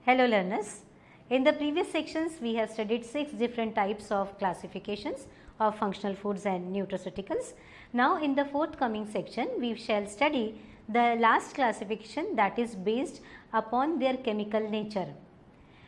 Hello learners. In the previous sections we have studied 6 different types of classifications of functional foods and nutraceuticals. Now in the forthcoming section we shall study the last classification, that is based upon their chemical nature.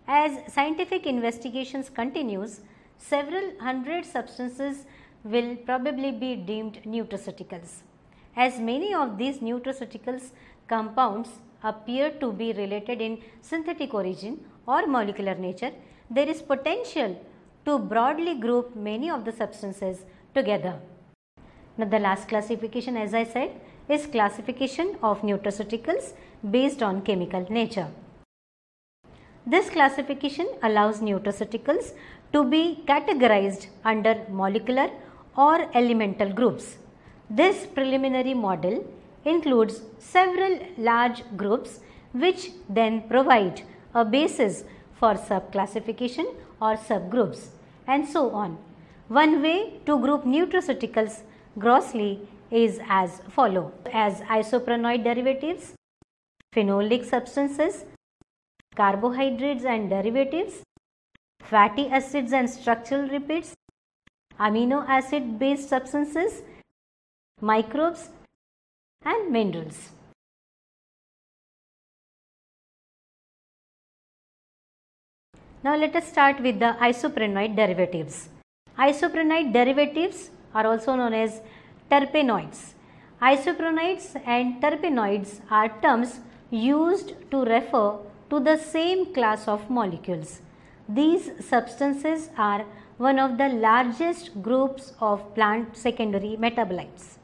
As scientific investigations continues, several hundred substances will probably be deemed nutraceuticals. As many of these nutraceuticals compounds appear to be related in synthetic origin or molecular nature, there is potential to broadly group many of the substances together. Now the last classification, as I said, is classification of nutraceuticals based on chemical nature. This classification allows nutraceuticals to be categorized under molecular or elemental groups. This preliminary model includes several large groups which then provide a basis for subclassification or subgroups and so on. One way to group nutraceuticals grossly is as follow: as isoprenoid derivatives, phenolic substances, carbohydrates and derivatives, fatty acids and structural lipids, amino acid based substances, microbes and minerals. Now let us start with the isoprenoid derivatives. Isoprenoid derivatives are also known as terpenoids. Isoprenoids and terpenoids are terms used to refer to the same class of molecules. These substances are one of the largest groups of plant secondary metabolites.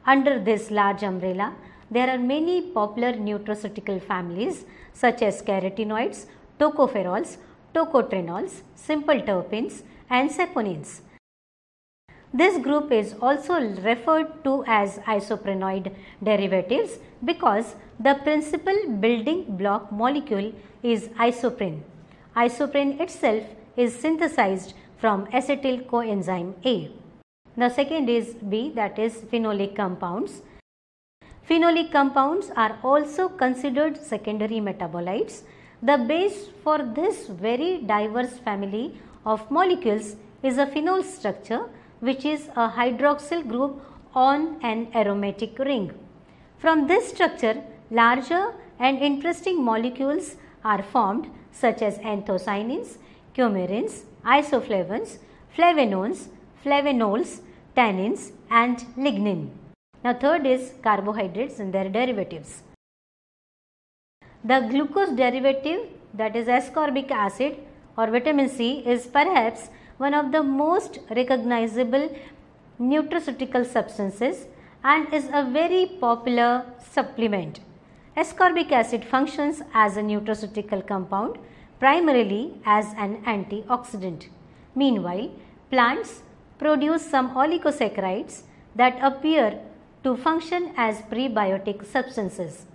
Under this large umbrella, there are many popular nutraceutical families such as carotenoids, tocopherols, tocotrienols, simple terpenes and saponins. This group is also referred to as isoprenoid derivatives because the principal building block molecule is isoprene. Isoprene itself is synthesized from acetyl coenzyme A. The second is B, that is phenolic compounds. Phenolic compounds are also considered secondary metabolites. The base for this very diverse family of molecules is a phenol structure, which is a hydroxyl group on an aromatic ring. From this structure, larger and interesting molecules are formed such as anthocyanins, coumarins, isoflavones, flavonones, flavonols, tannins and lignin. Now third is carbohydrates and their derivatives. The glucose derivative, that is ascorbic acid or vitamin C, is perhaps one of the most recognizable nutraceutical substances and is a very popular supplement. Ascorbic acid functions as a nutraceutical compound primarily as an antioxidant. Meanwhile, plants produce some oligosaccharides that appear to function as prebiotic substances.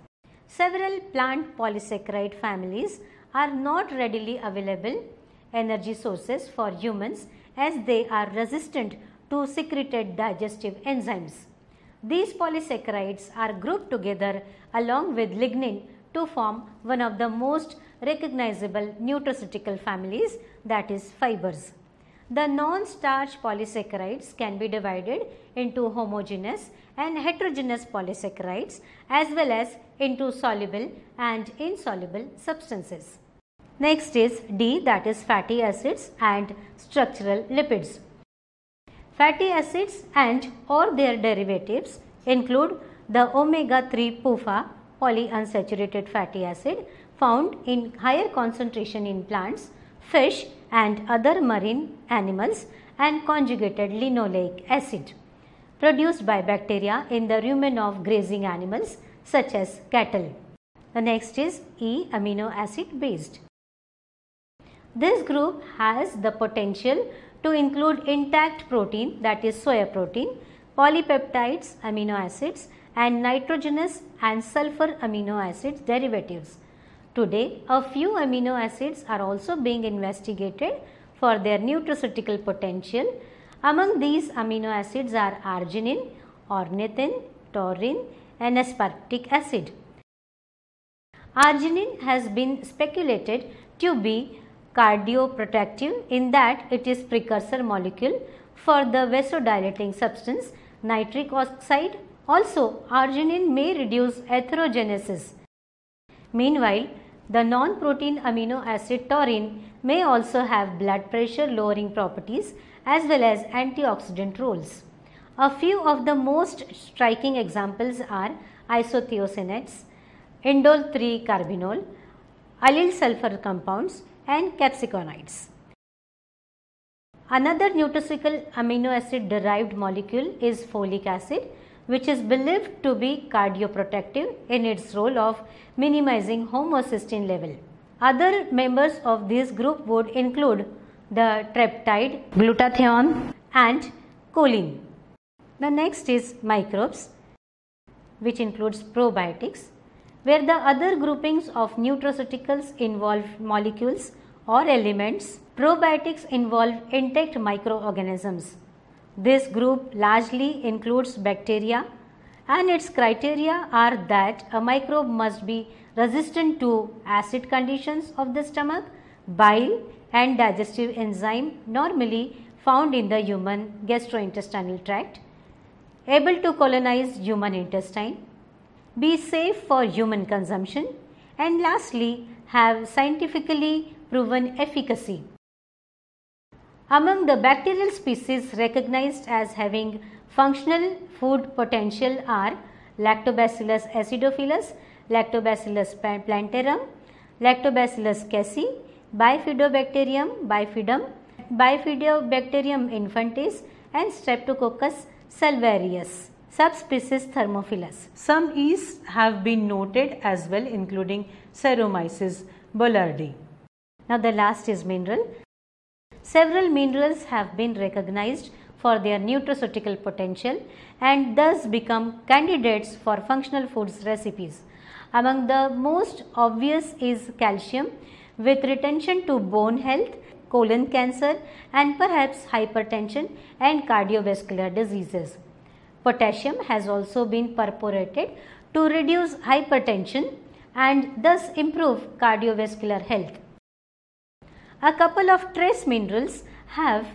Several plant polysaccharide families are not readily available energy sources for humans as they are resistant to secreted digestive enzymes. These polysaccharides are grouped together along with lignin to form one of the most recognizable nutraceutical families, that is fibers. The non-starch polysaccharides can be divided into homogeneous and heterogeneous polysaccharides as well as into soluble and insoluble substances. Next is D, that is fatty acids and structural lipids. Fatty acids and or their derivatives include the omega-3 PUFA, polyunsaturated fatty acid, found in higher concentration in plants, fish and other marine animals, and conjugated linoleic acid produced by bacteria in the rumen of grazing animals such as cattle. The next is E, amino acid based. This group has the potential to include intact protein, that is soya protein, polypeptides, amino acids and nitrogenous and sulfur amino acids derivatives. Today, a few amino acids are also being investigated for their nutraceutical potential. Among these amino acids are arginine, ornithine, taurine and aspartic acid. Arginine has been speculated to be cardioprotective in that it is precursor molecule for the vasodilating substance nitric oxide. Also, arginine may reduce atherogenesis. Meanwhile, the non-protein amino acid taurine may also have blood pressure lowering properties as well as antioxidant roles. A few of the most striking examples are isothiocyanates, indole 3 carbinol, allyl sulfur compounds, and capsicanoids. Another nutraceutical amino acid derived molecule is folic acid, which is believed to be cardioprotective in its role of minimizing homocysteine level. Other members of this group would include the triptide, glutathione, and choline. The next is microbes, which includes probiotics, where the other groupings of nutraceuticals involve molecules or elements. Probiotics involve intact microorganisms. This group largely includes bacteria, and its criteria are that a microbe must be resistant to acid conditions of the stomach, bile, and digestive enzyme normally found in the human gastrointestinal tract, able to colonize human intestine, be safe for human consumption, and lastly have scientifically proven efficacy. Among the bacterial species recognized as having functional food potential are Lactobacillus acidophilus, Lactobacillus plantarum, Lactobacillus casei, Bifidobacterium bifidum, Bifidobacterium infantis, and Streptococcus salvarius. Subspecies Thermophilus. Some yeasts have been noted as well, including Saccharomyces boulardii. Now the last is mineral. Several minerals have been recognized for their nutraceutical potential and thus become candidates for functional foods recipes. Among the most obvious is calcium, with retention to bone health, colon cancer, and perhaps hypertension and cardiovascular diseases. Potassium has also been purported to reduce hypertension and thus improve cardiovascular health. A couple of trace minerals have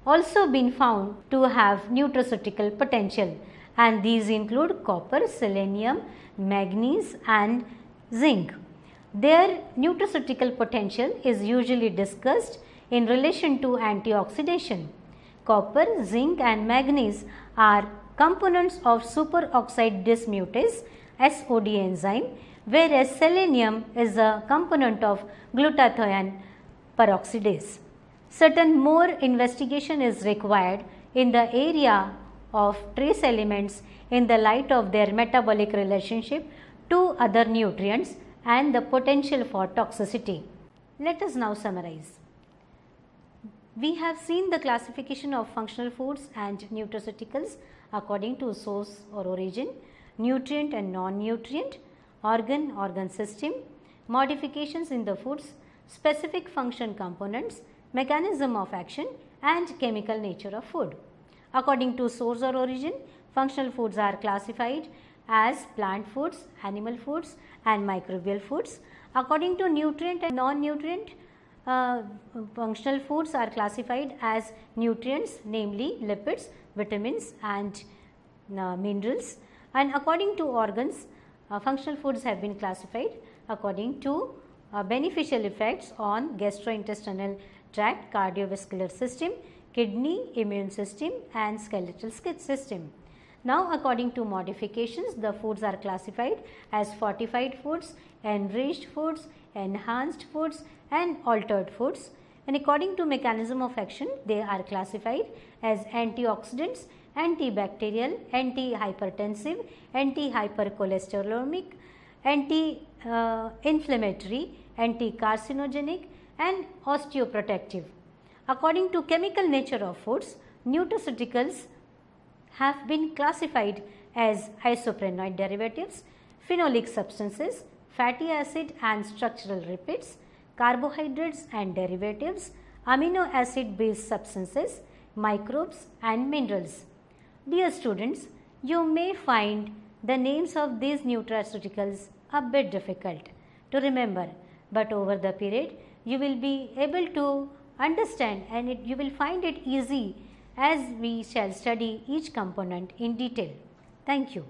also been found to have nutraceutical potential, and these include copper, selenium, manganese, and zinc. Their nutraceutical potential is usually discussed in relation to antioxidation. Copper, zinc, and manganese are components of superoxide dismutase SOD enzyme, whereas selenium is a component of glutathione peroxidase. Certain more investigation is required in the area of trace elements in the light of their metabolic relationship to other nutrients and the potential for toxicity. Let us now summarize. We have seen the classification of functional foods and nutraceuticals according to source or origin, nutrient and non-nutrient, organ system, modifications in the foods, specific function components, mechanism of action, and chemical nature of food. According to source or origin, functional foods are classified as plant foods, animal foods, and microbial foods. According to nutrient and non-nutrient, functional foods are classified as nutrients, namely lipids, vitamins, and minerals. And according to organs, functional foods have been classified according to beneficial effects on gastrointestinal tract, cardiovascular system, kidney, immune system, and skeletal system. Now, according to modifications, the foods are classified as fortified foods, enriched foods, enhanced foods, and altered foods. And according to mechanism of action, they are classified as antioxidants, antibacterial, anti-hypertensive, anti-hypercholesterolemic, anti-inflammatory, anti-carcinogenic, and osteoprotective. According to chemical nature of foods, nutraceuticals have been classified as isoprenoid derivatives, phenolic substances, fatty acid and structural lipids, carbohydrates and derivatives, amino acid based substances, microbes, and minerals. Dear students, you may find the names of these nutraceuticals a bit difficult to remember, but over the period you will be able to understand, and you will find it easy as we shall study each component in detail. Thank you.